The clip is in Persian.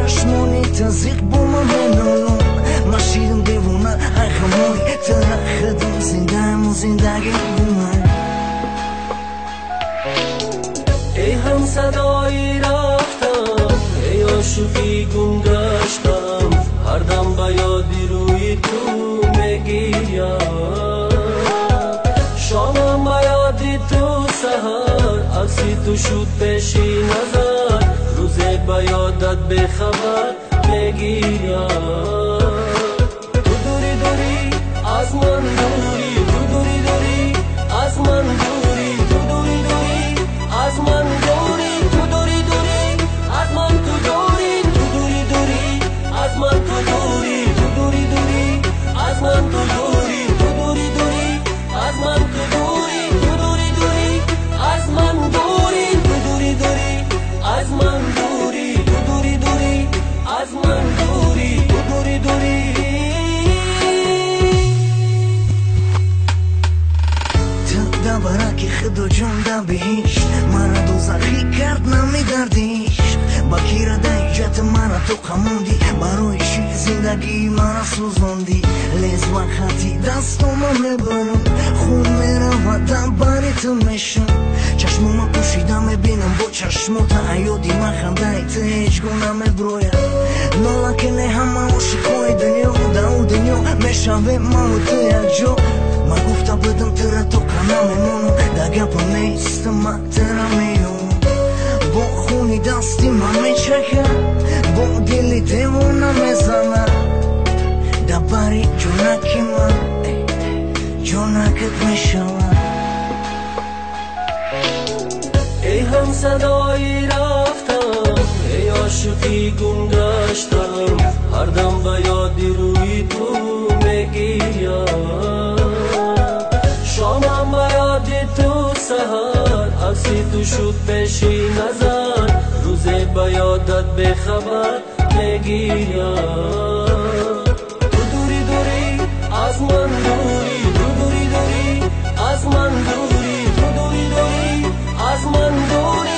چشمانی تزیق با من بنالون مشیدم دیوونه ای خموری ترخدم زنده‌م و زندگی من ای هم صدایی رفتم ای عاشقی گم گشتم هر دم به یادی روی تو میگیرم شامم به یادی تو سحر عکسی تو شد پیشی نظر روزه به یادت به خبر میگیرم تو دوری دوری از من دوری تو دوری دوری از من دوری تو دوری دوری از من دوری تو دوری دوری از من تو دوری تو دوری دوری از من تو دوری تو دوری دوری از من تو دوری تو دوری دوری از من تو دوری تو دوری دوری از من دوری تو دوری دوری از من دوری تو دوری دوری از من دوری تو دوری دوری تا برای خدا جون دا بهش مرا دوزخی کرد نمیدردیش با کی را دیجت مرا تو خموندی برای شی زندگی مرا سوزوندی لیز وقتی دستم میبرم خون میروادم برای تو میشم چشمم پوشیدم میبینم با چشمات ایادی من خنده تو هیچ گونه میبرویم نالا که نه همه عاشقای دنیا در دنیا میشویم من و تو یک جا من گفته بدم تره تو کنم میمونم در گپم نیستم من تره میونم با خونی دستی من میچکم با دلی دیوونه میزنم در بری جونکی من جونکت میشوم ای هم صدایی رفتم ای عاشقی گم گشتم هر دم به یادی روی تو میگیرم شامم به یادی تو سحر عکسی تو شد پیشی نظر روزه به یادت به خبر میگیرم تو دوری دوری از من دوری تو دوری دوری از من دوری تو دوری دوری از من دوری